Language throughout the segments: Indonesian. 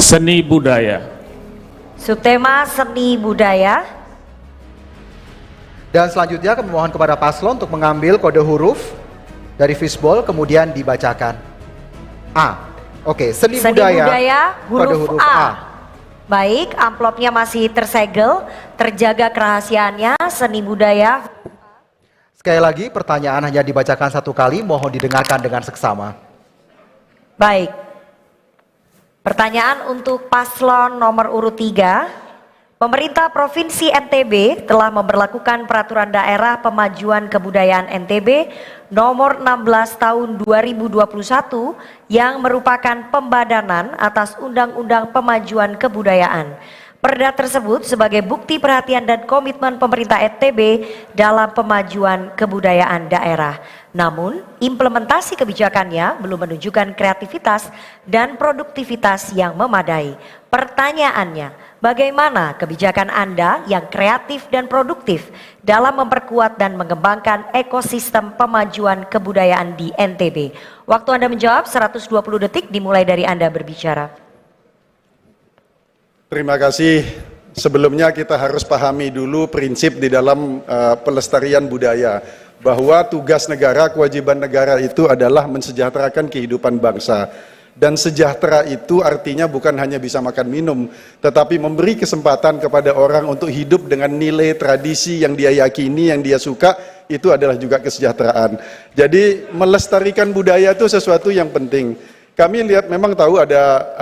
Seni budaya. Subtema seni budaya. Dan selanjutnya kami mohon kepada paslon untuk mengambil kode huruf dari fishbowl kemudian dibacakan. A. Oke, seni budaya huruf, kode huruf A. A. Baik, amplopnya masih tersegel, terjaga kerahasiaannya, seni budaya. Sekali lagi pertanyaan hanya dibacakan satu kali, mohon didengarkan dengan seksama. Baik. Pertanyaan untuk paslon nomor urut 3. Pemerintah Provinsi NTB telah memberlakukan Peraturan Daerah Pemajuan Kebudayaan NTB nomor 16 tahun 2021 yang merupakan pembadanan atas Undang-Undang Pemajuan Kebudayaan. Perda tersebut sebagai bukti perhatian dan komitmen pemerintah NTB dalam pemajuan kebudayaan daerah. Namun, implementasi kebijakannya belum menunjukkan kreativitas dan produktivitas yang memadai. Pertanyaannya, bagaimana kebijakan Anda yang kreatif dan produktif dalam memperkuat dan mengembangkan ekosistem pemajuan kebudayaan di NTB? Waktu Anda menjawab 120 detik dimulai dari Anda berbicara. Terima kasih. Sebelumnya kita harus pahami dulu prinsip di dalam pelestarian budaya. Bahwa tugas negara, kewajiban negara itu adalah mensejahterakan kehidupan bangsa. Dan sejahtera itu artinya bukan hanya bisa makan minum, tetapi memberi kesempatan kepada orang untuk hidup dengan nilai tradisi yang dia yakini, yang dia suka, itu adalah juga kesejahteraan. Jadi melestarikan budaya itu sesuatu yang penting. Kami lihat memang tahu ada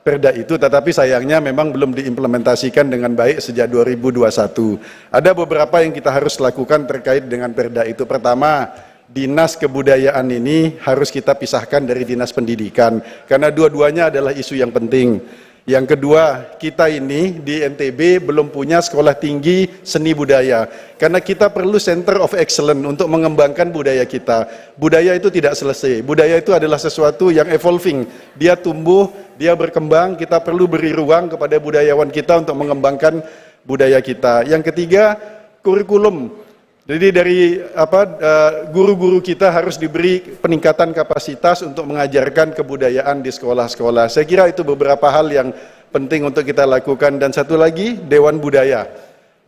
perda itu, tetapi sayangnya memang belum diimplementasikan dengan baik sejak 2021. Ada beberapa yang kita harus lakukan terkait dengan perda itu. Pertama, Dinas Kebudayaan ini harus kita pisahkan dari Dinas Pendidikan, karena dua-duanya adalah isu yang penting. Yang kedua, kita ini di NTB belum punya sekolah tinggi seni budaya, karena kita perlu Center of Excellence untuk mengembangkan budaya kita. Budaya itu tidak selesai, budaya itu adalah sesuatu yang evolving, dia tumbuh, dia berkembang, kita perlu beri ruang kepada budayawan kita untuk mengembangkan budaya kita. Yang ketiga, kurikulum. Jadi dari guru-guru kita harus diberi peningkatan kapasitas untuk mengajarkan kebudayaan di sekolah-sekolah. Saya kira itu beberapa hal yang penting untuk kita lakukan. Dan satu lagi, Dewan Budaya.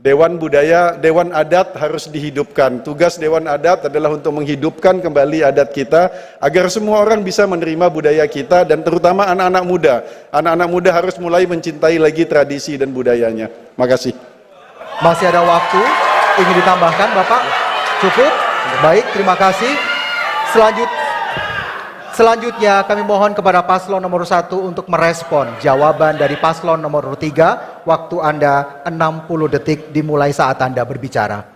Dewan Budaya, Dewan Adat harus dihidupkan. Tugas Dewan Adat adalah untuk menghidupkan kembali adat kita agar semua orang bisa menerima budaya kita, dan terutama anak-anak muda. Anak-anak muda harus mulai mencintai lagi tradisi dan budayanya. Makasih. Masih ada waktu, ingin ditambahkan Bapak? Cukup? Baik, terima kasih. Selanjutnya kami mohon kepada paslon nomor 1 untuk merespon jawaban dari paslon nomor 3. Waktu Anda 60 detik dimulai saat Anda berbicara.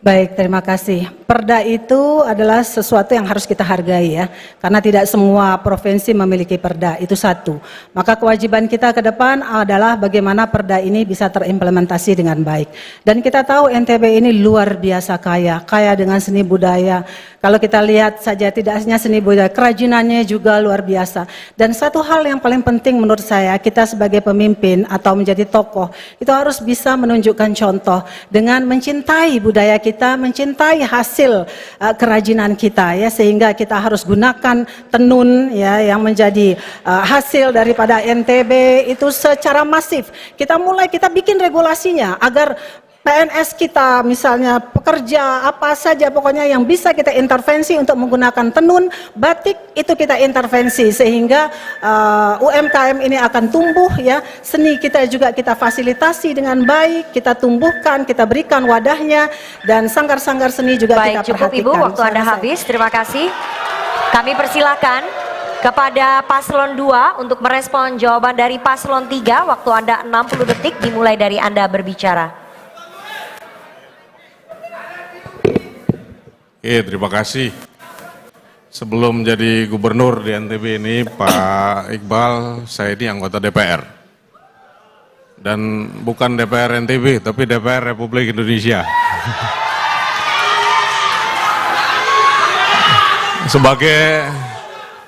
Baik, terima kasih. Perda itu adalah sesuatu yang harus kita hargai ya, karena tidak semua provinsi memiliki perda, itu satu. Maka kewajiban kita ke depan adalah bagaimana perda ini bisa terimplementasi dengan baik. Dan kita tahu NTB ini luar biasa kaya dengan seni budaya. Kalau kita lihat saja tidak hanya seni budaya, kerajinannya juga luar biasa. Dan satu hal yang paling penting menurut saya, kita sebagai pemimpin atau menjadi tokoh, itu harus bisa menunjukkan contoh dengan mencintai budaya kita, mencintai hasil kerajinan kita ya, sehingga kita harus gunakan tenun ya yang menjadi hasil daripada NTB itu secara masif. Kita bikin regulasinya agar PNS kita misalnya pekerja apa saja pokoknya yang bisa kita intervensi untuk menggunakan tenun, batik itu kita intervensi sehingga UMKM ini akan tumbuh ya. Seni kita juga kita fasilitasi dengan baik, kita tumbuhkan, kita berikan wadahnya, dan sanggar-sanggar seni juga kita perhatikan. Baik, cukup Ibu, waktu Anda habis. Terima kasih. Kami persilahkan kepada paslon 2 untuk merespon jawaban dari paslon 3. Waktu Anda 60 detik dimulai dari Anda berbicara. Oke, terima kasih. Sebelum jadi gubernur di NTB ini, Pak Iqbal, saya ini anggota DPR. Dan bukan DPR NTB, tapi DPR Republik Indonesia. Sebagai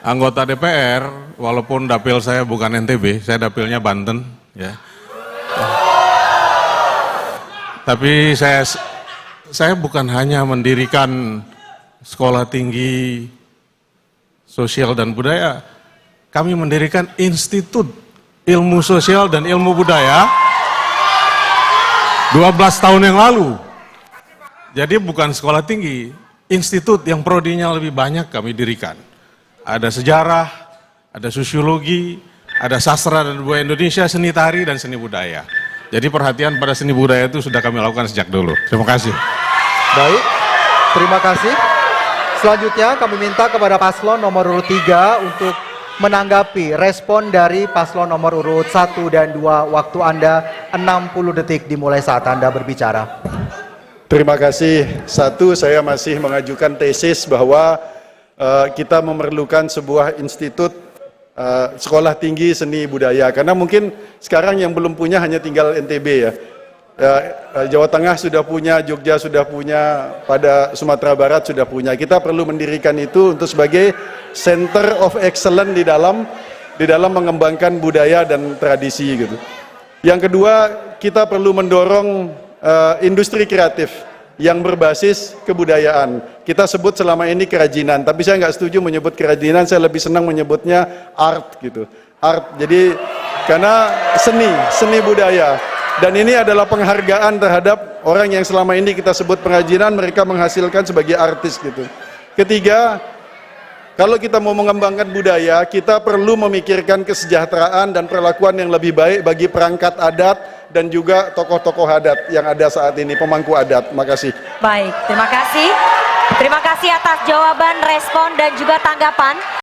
anggota DPR, walaupun dapil saya bukan NTB, saya dapilnya Banten, ya. Tapi saya bukan hanya mendirikan sekolah tinggi sosial dan budaya, kami mendirikan Institut Ilmu Sosial dan Ilmu Budaya 12 tahun yang lalu. Jadi bukan sekolah tinggi, institut yang prodinya lebih banyak kami dirikan. Ada sejarah, ada sosiologi, ada sastra dan budaya Indonesia, seni tari dan seni budaya. Jadi perhatian pada seni budaya itu sudah kami lakukan sejak dulu. Terima kasih. Baik, terima kasih. Selanjutnya kami minta kepada paslon nomor urut 3 untuk menanggapi respon dari paslon nomor urut 1 dan 2. Waktu Anda 60 detik dimulai saat Anda berbicara. Terima kasih. Satu, saya masih mengajukan tesis bahwa kita memerlukan sebuah institut sekolah tinggi seni budaya. Karena mungkin sekarang yang belum punya hanya tinggal NTB ya. Jawa Tengah sudah punya, Jogja sudah punya, pada Sumatera Barat sudah punya. Kita perlu mendirikan itu untuk sebagai center of excellence di dalam mengembangkan budaya dan tradisi gitu. Yang kedua, kita perlu mendorong industri kreatif yang berbasis kebudayaan. Kita sebut selama ini kerajinan, tapi saya nggak setuju menyebut kerajinan, saya lebih senang menyebutnya art gitu. Art, jadi karena seni budaya. Dan ini adalah penghargaan terhadap orang yang selama ini kita sebut pengajinan, mereka menghasilkan sebagai artis gitu. Ketiga, kalau kita mau mengembangkan budaya, kita perlu memikirkan kesejahteraan dan perlakuan yang lebih baik bagi perangkat adat dan juga tokoh-tokoh adat yang ada saat ini, pemangku adat. Terima kasih. Baik, terima kasih. Terima kasih atas jawaban, respon, dan juga tanggapan.